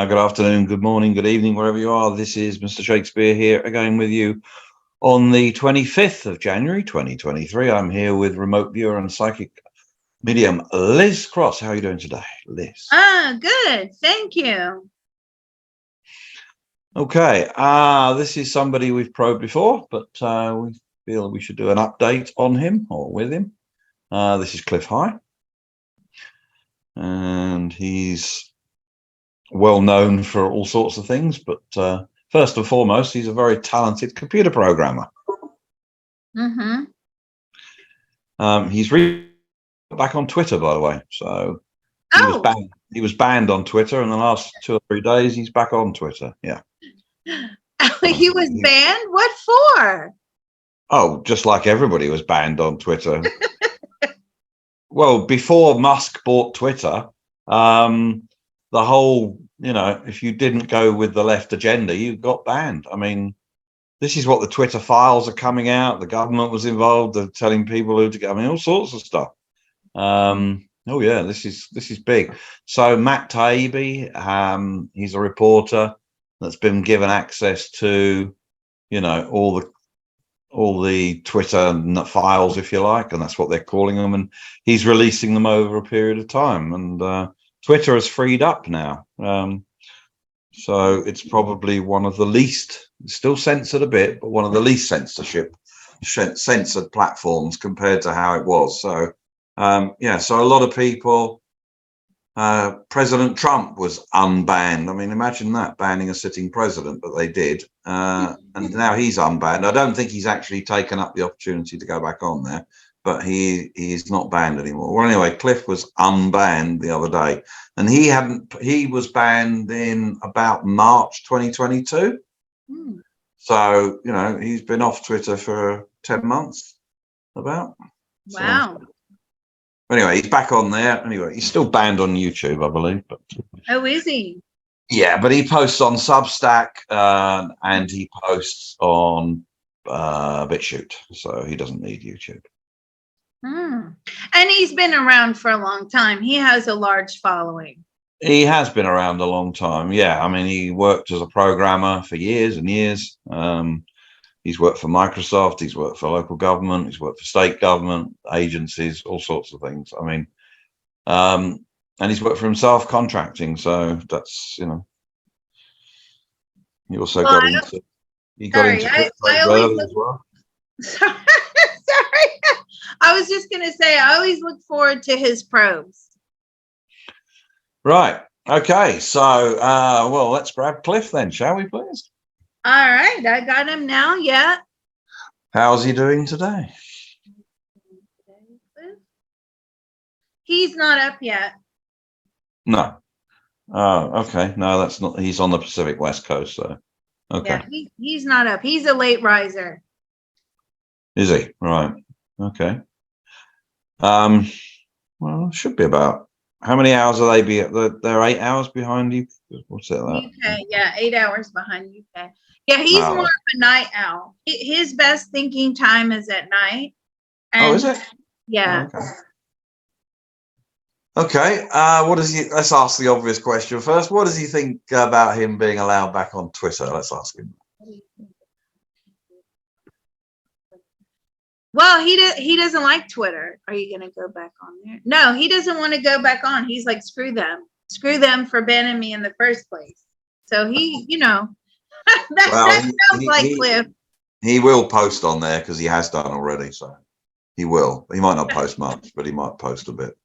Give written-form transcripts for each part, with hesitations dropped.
Good afternoon, good morning, good evening, wherever you are. This is Mr. Shakespeare here again with you on the 25th of January, 2023. I'm here with remote viewer and psychic medium Liz Cross. How are you doing today, Liz? Good. Thank you. Okay. This is somebody we've probed before, but we feel we should do an update on him or with him. This is Clif High. And he's well known for all sorts of things, but first and foremost, he's a very talented computer programmer. He's back on Twitter, by the way. So he was banned on Twitter in the last 2 or 3 days. He's back on Twitter. Yeah. He was banned? What for? Oh, just like everybody was banned on Twitter. Well, before Musk bought Twitter, the whole, if you didn't go with the left agenda, you got banned. I mean, this is what the Twitter files are coming out. The government was involved. They're telling people who to get. I mean, all sorts of stuff. Oh yeah, this is big. So Matt Taibbi, he's a reporter that's been given access to, all the Twitter files, if you like, and that's what they're calling them. And he's releasing them over a period of time. And Twitter has freed up now. So it's probably one of the least, still censored a bit, but one of the least censored platforms compared to how it was. So, so a lot of people, President Trump was unbanned. I mean, imagine that, banning a sitting president, but they did. And now he's unbanned. I don't think he's actually taken up the opportunity to go back on there, but he's not banned anymore. Well, anyway, Clif was unbanned the other day, and he was banned in about March 2022. So, he's been off Twitter for 10 months about. Wow. So, anyway, he's back on there. Anyway, he's still banned on YouTube, I believe. But oh, is he? Yeah, but he posts on Substack and he posts on BitChute, so he doesn't need YouTube. And he's been around for a long time. He has a large following. He has been around a long time. Yeah, I mean, he worked as a programmer for years and years. He's worked for Microsoft. He's worked for local government. He's worked for state government agencies, all sorts of things. I mean, and he's worked for himself contracting. So that's, he also got into. He got into crypto as well. Sorry. I was just going to say, I always look forward to his probes. Right. Okay. So, well, let's grab Clif then, shall we, please? All right. I got him now. Yeah. How's he doing today? He's not up yet. No. Oh, okay. No, that's not. He's on the Pacific West Coast, so. Okay. Yeah, he's not up. He's a late riser. Is he? Right. Okay. Well, it should be about, how many hours are they? They're 8 hours behind you. What's it like? UK, yeah, 8 hours behind UK. Yeah, he's more of a night owl. His best thinking time is at night. And, is it? Yeah. Okay. What does he? Let's ask the obvious question first. What does he think about him being allowed back on Twitter? Let's ask him. Well, he doesn't like Twitter. Are you going to go back on there? No, he doesn't want to go back on. He's like, screw them for banning me in the first place. So he, that sounds like Clif. He will post on there because he has done already. So he will. He might not post much, but he might post a bit.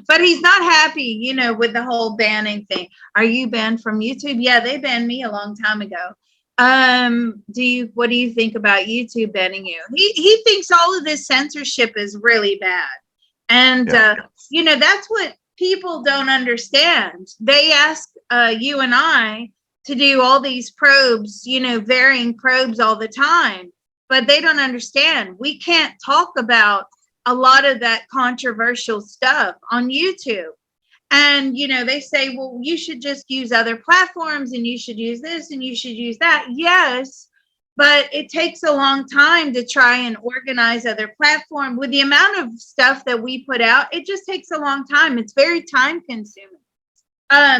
But he's not happy, with the whole banning thing. Are you banned from YouTube? Yeah, they banned me a long time ago. What do you think about YouTube banning you? He thinks all of this censorship is really bad. And, that's what people don't understand. They ask you and I to do all these probes, varying probes all the time, but they don't understand. We can't talk about a lot of that controversial stuff on YouTube. And, they say, well, you should just use other platforms and you should use this and you should use that. Yes, but it takes a long time to try and organize other platforms. With the amount of stuff that we put out, it just takes a long time. It's very time consuming.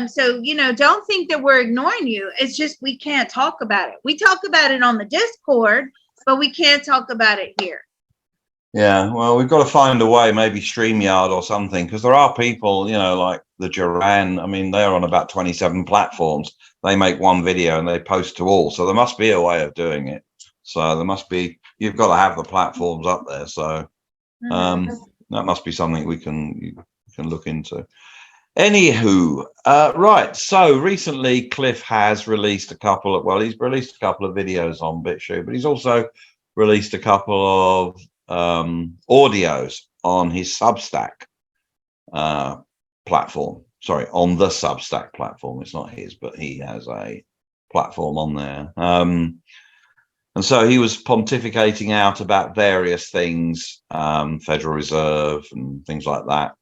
So, don't think that we're ignoring you. It's just we can't talk about it. We talk about it on the Discord, but we can't talk about it here. Yeah, well, we've got to find a way, maybe StreamYard or something, because there are people, like the Duran. I mean, they're on about 27 platforms. They make one video and they post to all. So there must be a way of doing it. So there must be, you've got to have the platforms up there. So that must be something you can look into. Anywho, right. So recently Clif has released he's released a couple of videos on BitChute, but he's also released a couple of audios on his Substack platform. Sorry, on the Substack platform. It's not his, but he has a platform on there. And so he was pontificating out about various things, Federal Reserve and things like that,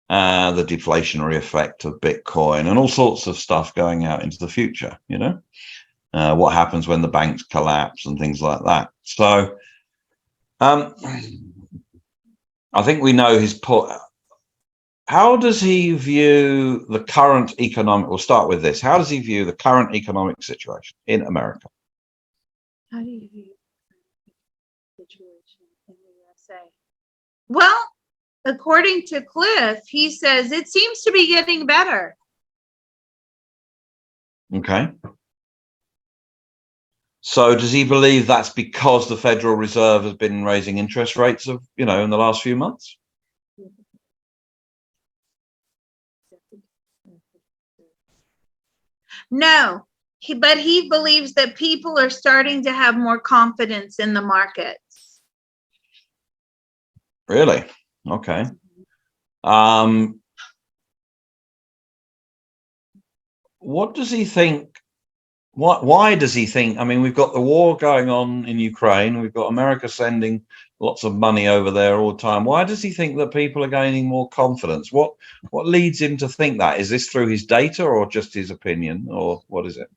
the deflationary effect of Bitcoin and all sorts of stuff going out into the future, what happens when the banks collapse and things like that. So I think we know his put. How does he view the current economic? We'll start with this. How does he view the current economic situation in America? How do you view the situation in the USA? Well, according to Clif, he says it seems to be getting better. Okay. So does he believe that's because the Federal Reserve has been raising interest rates in the last few months? No, but he believes that people are starting to have more confidence in the markets. Really? Okay. What does he think? Why does he think? I mean, we've got the war going on in Ukraine. We've got America sending lots of money over there all the time. Why does he think that people are gaining more confidence? What leads him to think that? Is this through his data or just his opinion, or what is it?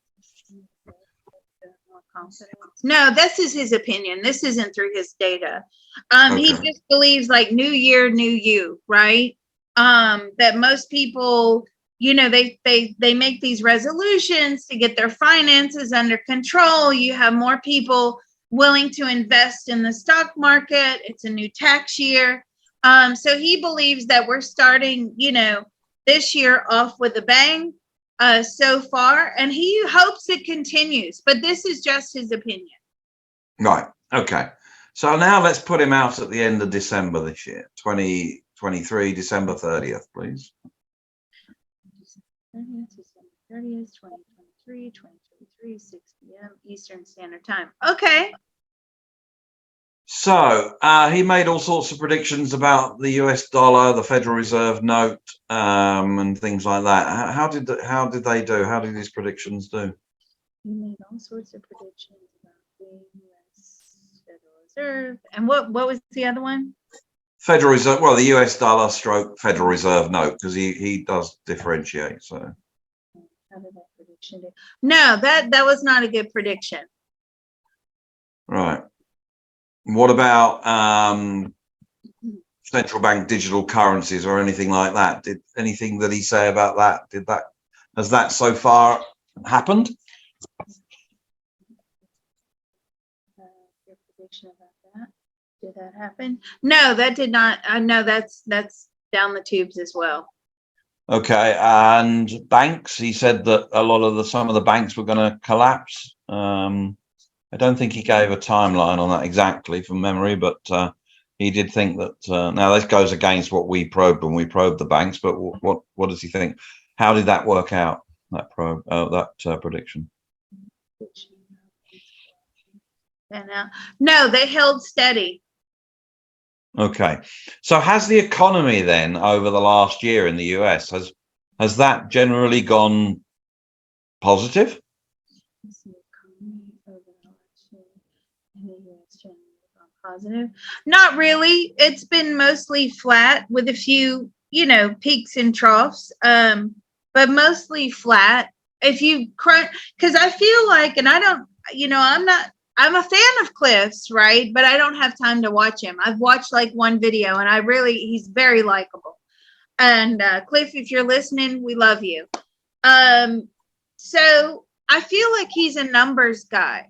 No, this is his opinion. This isn't through his data. Okay. He just believes like new year, new you, right? That most people, they make these resolutions to get their finances under control. You have more people willing to invest in the stock market. It's a new tax year. So he believes that we're starting, this year off with a bang so far, and he hopes it continues, but this is just his opinion. Right. Okay. So now let's put him out at the end of December this year, 2023, December 30th, please. December 30th, 2023, 6 p.m. Eastern Standard Time. Okay. So he made all sorts of predictions about the US dollar, the Federal Reserve note, and things like that. How did they do? How did these predictions do? He made all sorts of predictions about the US Federal Reserve. And what was the other one? Federal Reserve, well, the US dollar stroke Federal Reserve note, because he does differentiate. So how did that prediction do? No, that was not a good prediction. Right. What about central bank digital currencies or anything like that? Did anything that he say about that? Has that so far happened? Your prediction about that? Did that happen? No, that did not. No, that's down the tubes as well. Okay, and banks. He said that some of the banks were going to collapse. I don't think he gave a timeline on that exactly from memory, but he did think that. Now this goes against what we probed when we probed the banks. But what does he think? How did that work out? That prediction. No, they held steady. Okay, so has the economy then over the last year in the US has that generally gone positive? Positive? Not really. It's been mostly flat with a few peaks and troughs, but mostly flat. If you crunch, because I feel like, and I don't, I'm a fan of Clif's, right? But I don't have time to watch him. I've watched like one video, and he's very likable. And Clif, if you're listening, we love you. So I feel like he's a numbers guy.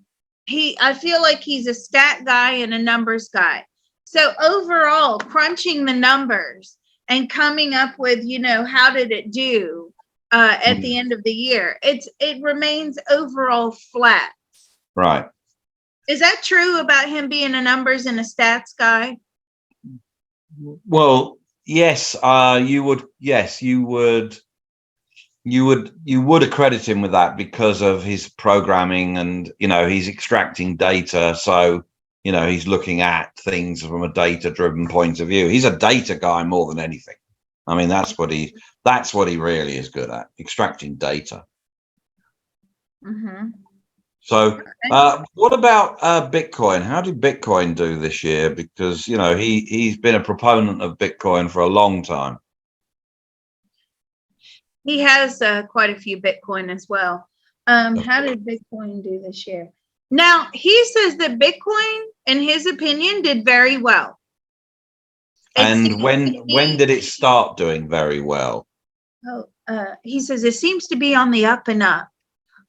I feel like he's a stat guy and a numbers guy. So overall, crunching the numbers and coming up with, how did it do at the end of the year? It remains overall flat. Right. Is that true about him being a numbers and a stats guy? Well, yes, you would. Yes, you would. You would accredit him with that because of his programming, and he's extracting data. So he's looking at things from a data-driven point of view. He's a data guy more than anything. I mean, that's what he really is good at, extracting data. Mm-hmm. So, what about Bitcoin? How did Bitcoin do this year? Because he's been a proponent of Bitcoin for a long time. He has quite a few Bitcoin as well. How did Bitcoin do this year? Now, he says that Bitcoin, in his opinion, did very well. And when did it start doing very well? He says it seems to be on the up and up.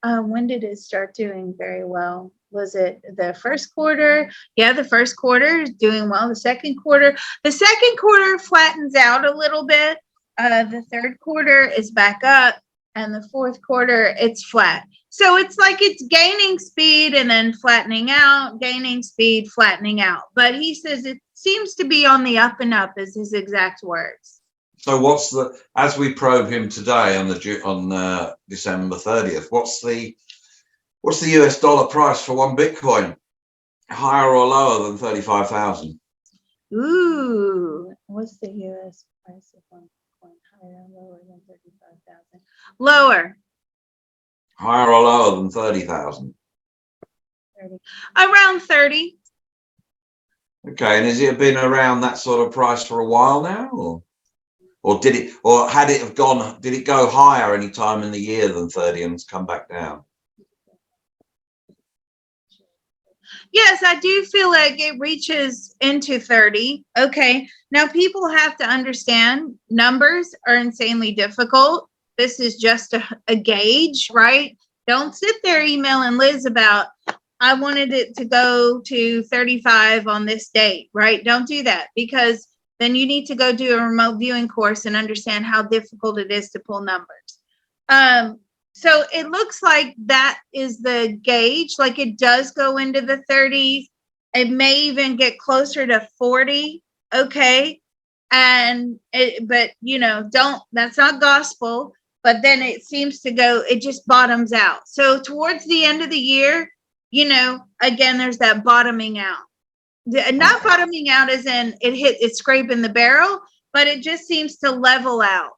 When did it start doing very well? Was it the first quarter? Yeah, the first quarter is doing well. The second quarter flattens out a little bit. The third quarter is back up, and the fourth quarter it's flat. So it's like it's gaining speed and then flattening out, gaining speed, flattening out. But he says it seems to be on the up and up, is his exact words. So as we probe him today on December 30th, what's the US dollar price for one Bitcoin? Higher or lower than 35,000? Ooh, what's the US price of one Bitcoin? Higher or lower than 35,000? Lower. Higher or lower than 30,000? 30. Around 30. Okay, and has it been around that sort of price for a while now, or did it go higher any time in the year than 30 and it's come back down? Yes, I do feel like it reaches into 30. Okay. Now people have to understand numbers are insanely difficult. This is just a gauge, right? Don't sit there emailing Liz about, I wanted it to go to 35 on this date, right? Don't do that, because then you need to go do a remote viewing course and understand how difficult it is to pull numbers. So it looks like that is the gauge, like it does go into the 30s. It may even get closer to 40. Okay. But that's not gospel, but then it seems to go, it just bottoms out. So towards the end of the year, again, there's that bottoming out. Not bottoming out as in it's scraping the barrel, but it just seems to level out.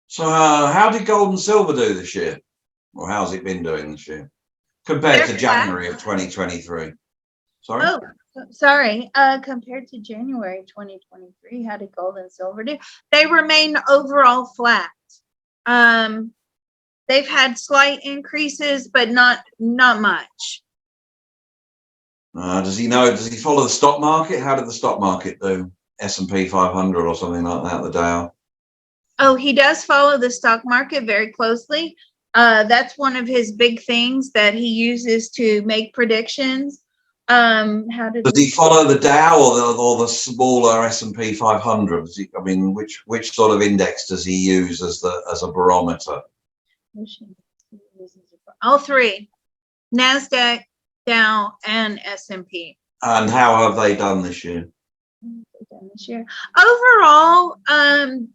So how did gold and silver do this year? Or how's it been doing this year compared to January of 2023? Sorry? Oh, sorry. Compared to January 2023, how did gold and silver do? They remain overall flat. They've had slight increases, but not much. Does he follow the stock market? How did the stock market do? S&P 500 or something like that, the Dow? Oh, he does follow the stock market very closely. That's one of his big things that he uses to make predictions. Does he follow the Dow or the smaller S&P 500? Which sort of index does he use as a barometer? All three: NASDAQ, Dow, and S&P. And how have they done this year? Overall,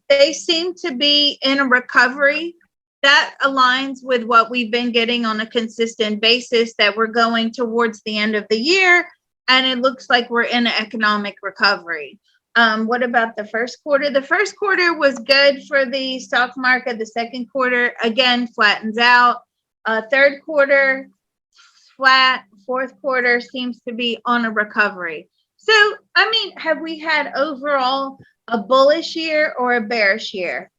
they seem to be in a recovery that aligns with what we've been getting on a consistent basis, that we're going towards the end of the year, and it looks like we're in an economic recovery. What about the first quarter? The first quarter was good for the stock market. The second quarter, again, flattens out. Third quarter, flat. Fourth quarter seems to be on a recovery. So, I mean, have we had overall a bullish year or a bearish year?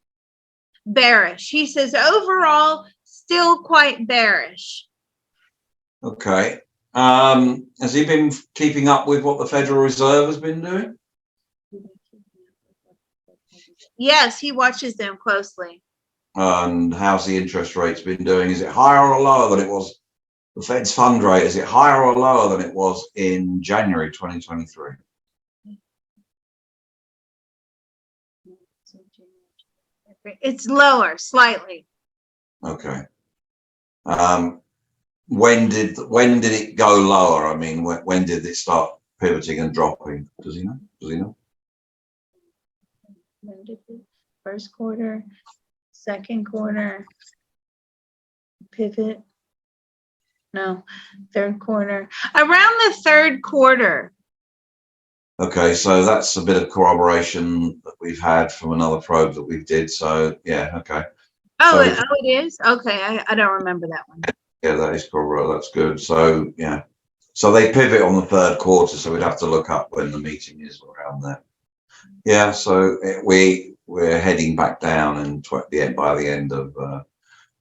Bearish. He says overall, still quite bearish. Okay. Has he been keeping up with what the Federal Reserve has been doing? Yes, he watches them closely. And how's the interest rates been doing? Is it higher or lower than it was? The Fed's fund rate, is it higher or lower than it was in January 2023? It's lower, slightly. Okay. When did it go lower? I mean, when did it start pivoting and dropping? Does he know? Does he know? When did it? First quarter, second quarter, pivot. No, third quarter. Around the third quarter. Okay, so that's a bit of corroboration that we've had from another probe that we did. So yeah, okay. Oh, So, it is? Okay, I don't remember that one. Yeah, that is correct. That's good. So yeah, so they pivot on the third quarter. So we'd have to look up when the meeting is around there. Yeah, so we're heading back down and by the end of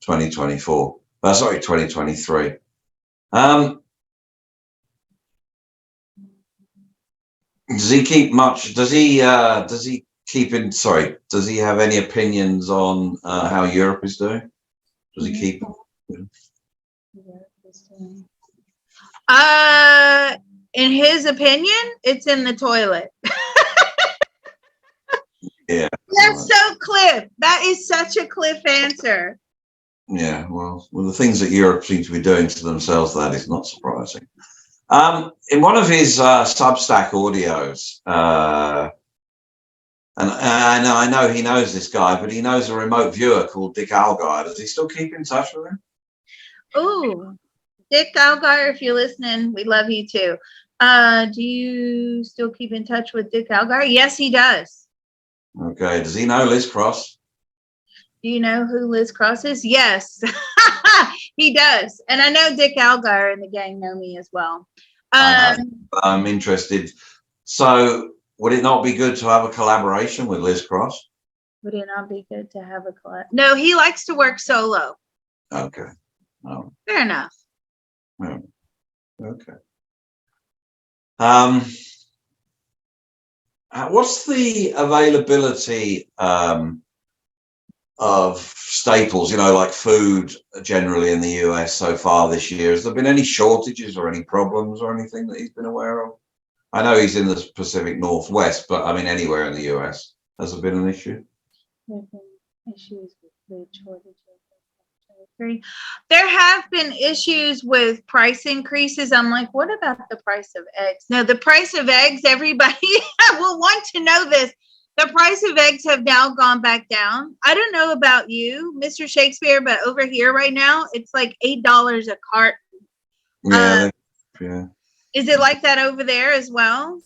2024. Sorry, 2023. Does he keep much? Does he keep in? Sorry, does he have any opinions on how Europe is doing? Does he keep? In his opinion, it's in the toilet. Yeah, that's so Clif. That is such a Clif answer. Yeah, well, the things that Europe seems to be doing to themselves, that is not surprising. In one of his Substack audios, and I know he knows this guy, but he knows a remote viewer called Dick Algar. Does he still keep in touch with him? Oh, Dick Algar, if you're listening, we love you too. Do you still keep in touch with Dick Algar? Yes, he does. Okay. Does he know Liz Cross? Do you know who Liz Cross is? Yes, he does. And I know Dick Algar and the gang know me as well. I'm interested. So would it not be good to have a collaboration with Liz Cross? Would it not be good to have a collab? No, he likes to work solo. Okay. Oh. Fair enough. Yeah. Okay. What's the availability of staples, like food generally in the US so far this year? Has there been any shortages or any problems or anything that he's been aware of? I know he's in the Pacific Northwest, but I mean anywhere in the US. Has there been an issue? There have been issues with food shortages. There have been issues with price increases. I'm like, what about the price of eggs? No, the price of eggs, everybody will want to know this. The price of eggs have now gone back down. I don't know about you, Mr. Shakespeare, but over here right now, it's like $8 a carton. Yeah. Yeah. Is it like that over there as well?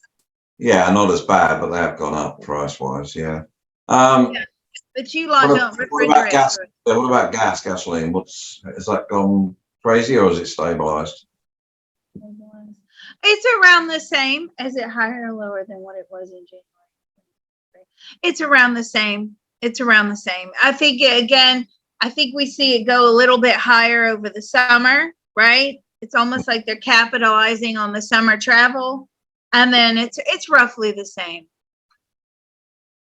Yeah, not as bad, but they have gone up price-wise. Yeah. But you lot don't refrigerate. What about gas? What about gasoline? Has that gone crazy or is it stabilized? It's around the same. Is it higher or lower than what it was in January? It's around the same. It's around the same. I think we see it go a little bit higher over the summer, right? It's almost like they're capitalizing on the summer travel, and then it's roughly the same.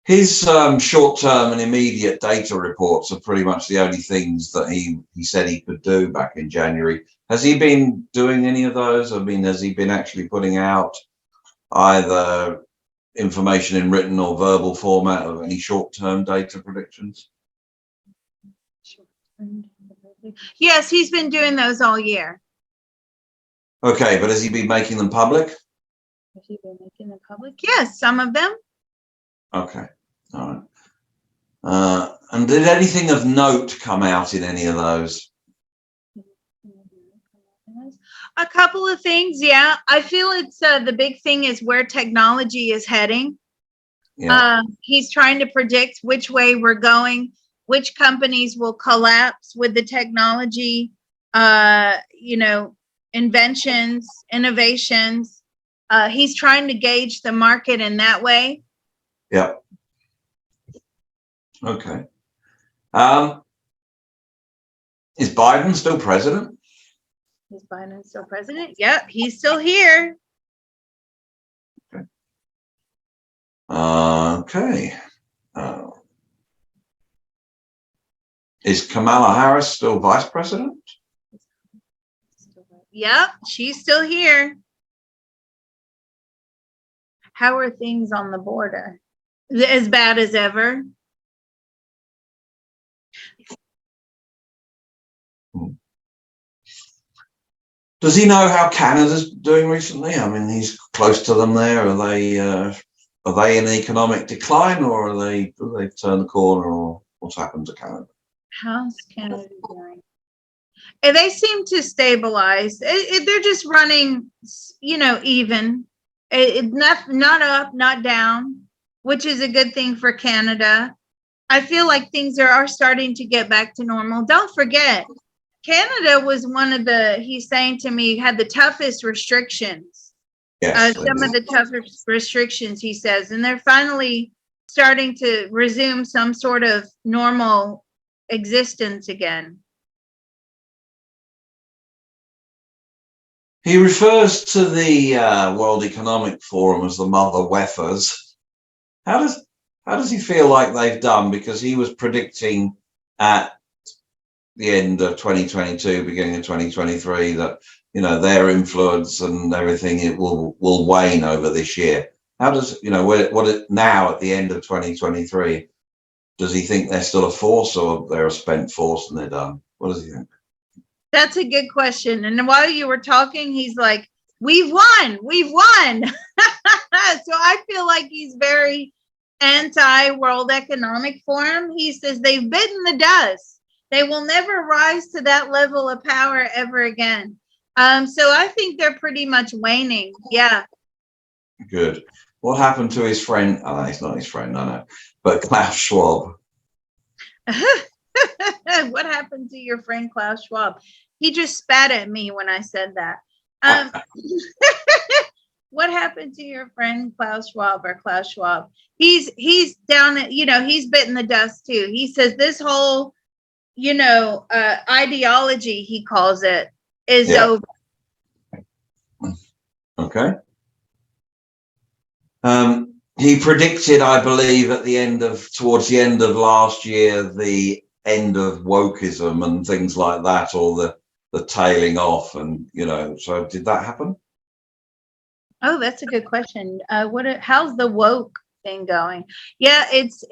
His short-term and immediate data reports are pretty much the only things that he said he could do back in January. Has he been doing any of those? I mean, has he been actually putting out either information in written or verbal format of any short-term data predictions? Yes, he's been doing those all year. Okay, but has he been making them public? Has he been making them public? Yes, some of them. Okay, all right. And did anything of note come out in any of those? A couple of things, yeah. I feel it's the big thing is where technology is heading. Yeah. He's trying to predict which way we're going, which companies will collapse with the technology, inventions, innovations. He's trying to gauge the market in that way. Yeah. Okay. Is Biden still president? Is Biden still president? Yep, he's still here. Okay. Okay. Is Kamala Harris still vice president? Yep, she's still here. How are things on the border? As bad as ever? Does he know how Canada's doing recently? I mean, he's close to them there. Are they in economic decline, or have they turned the corner, or what's happened to Canada? How's Canada doing? And they seem to stabilize. They're just running, even. Not up, not down, which is a good thing for Canada. I feel like things are starting to get back to normal. Don't forget, Canada was he's saying to me, had the toughest restrictions. Yes, some of the toughest restrictions, he says, and they're finally starting to resume some sort of normal existence again. He refers to the World Economic Forum as the mother weffers. How does he feel like they've done? Because he was predicting at the end of 2022, beginning of 2023, that their influence and everything, it will wane over this year. How does now at the end of 2023? Does he think they're still a force, or they're a spent force and they're done? What does he think? That's a good question. And while you were talking, he's like, we've won. So I feel like he's very anti-World Economic Forum. He says they've bitten the dust. They will never rise to that level of power ever again. So I think they're pretty much waning. Yeah. Good. What happened to his friend? Oh, he's not his friend, I know. But Klaus Schwab. What happened to your friend Klaus Schwab? He just spat at me when I said that. What happened to your friend Klaus Schwab or Klaus Schwab? He's down at, he's bitten the dust too. He says this whole, ideology, he calls it, is over. Okay. He predicted, I believe, towards the end of last year, the end of Wokism and things like that, or the tailing off, and so did that happen? Oh, that's a good question. How's the woke thing going? Yeah, it's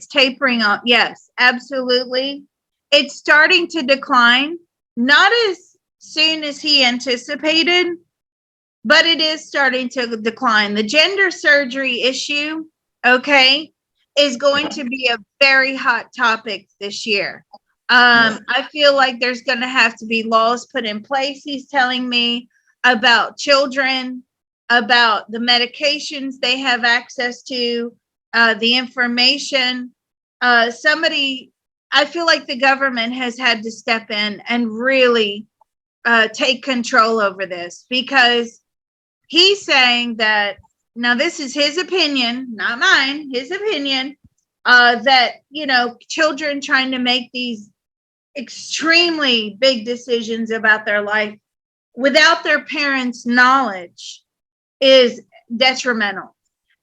tapering off. Yes, absolutely. It's starting to decline, not as soon as he anticipated, but it is starting to decline. The gender surgery issue, is going to be a very hot topic this year. I feel like there's going to have to be laws put in place, he's telling me, about children, about the medications they have access to, the information. I feel like the government has had to step in and really take control over this, because he's saying that, now this is his opinion, not mine, his opinion, that, children trying to make these extremely big decisions about their life without their parents' knowledge is detrimental.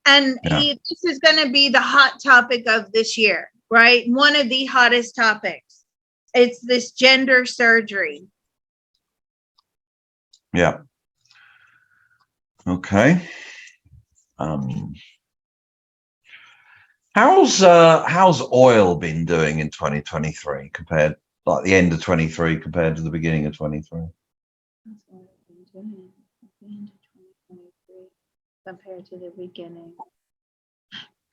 And this is going to be the hot topic of this year, right? One of the hottest topics. It's this gender surgery. Yeah. Okay. How's oil been doing in 2023 compared, like the end of 23 compared to the beginning of 23? Compared to the beginning.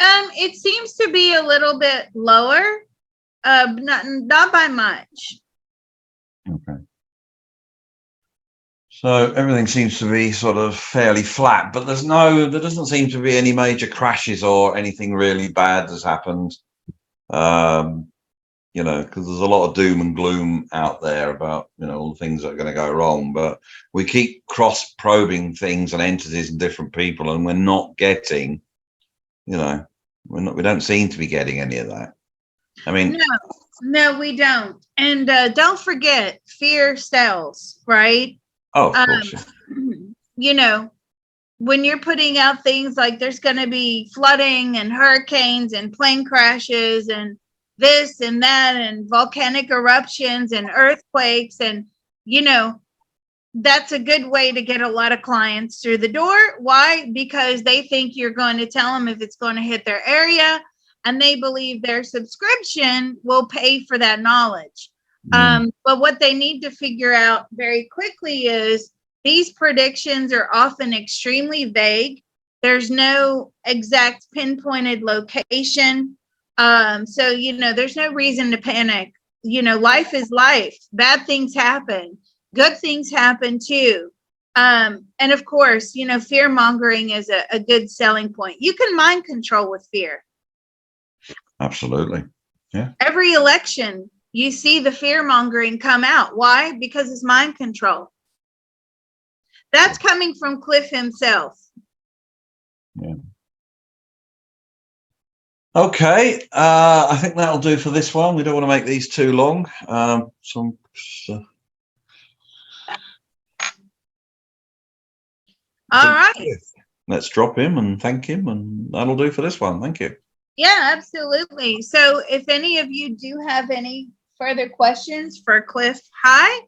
It seems to be a little bit lower, not by much. Okay. So everything seems to be sort of fairly flat, but there doesn't seem to be any major crashes or anything really bad has happened. you know, because there's a lot of doom and gloom out there about, you know, all the things that are going to go wrong. But we keep cross probing things and entities and different people, and we're not getting, you know, we don't seem to be getting any of that. I mean, no, we don't. And don't forget, fear sells, right? oh, of course. You know, when you're putting out things like there's going to be flooding and hurricanes and plane crashes and this and that and volcanic eruptions and earthquakes, and, you know, that's a good way to get a lot of clients through the door. Why? Because they think you're going to tell them if it's going to hit their area, and they believe their subscription will pay for that knowledge. But what they need to figure out very quickly is these predictions are often extremely vague. There's no exact pinpointed location. So, you know, there's no reason to panic. You know, life is life. Bad things happen. Good things happen too. And of course, you know, fear mongering is a good selling point. You can mind control with fear. Absolutely. Yeah. Every election, you see the fear mongering come out. Why? Because it's mind control. That's coming from Clif himself. Yeah. Okay. I think that'll do for this one. We don't want to make these too long. All right. Let's drop him and thank him, and that'll do for this one. Thank you. Yeah, absolutely. So if any of you do have any further questions for Clif High,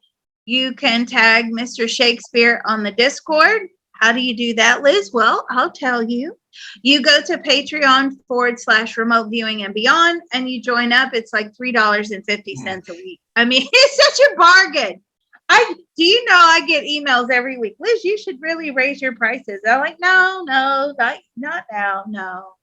you can tag Mr. Shakespeare on the Discord. How do you do that, Liz? Well, I'll tell you. You go to Patreon/remote viewing and beyond, and you join up. It's like $3.50 a week. I mean, it's such a bargain. Do you know I get emails every week? Liz, you should really raise your prices. I'm like, no, not now, no.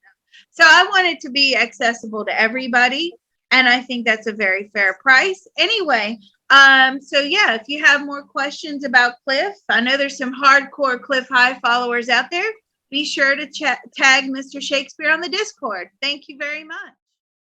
So I want it to be accessible to everybody, and I think that's a very fair price. Anyway, so yeah, if you have more questions about Clif, I know there's some hardcore Clif High followers out there. Be sure to tag Mr. Shakespeare on the Discord. Thank you very much.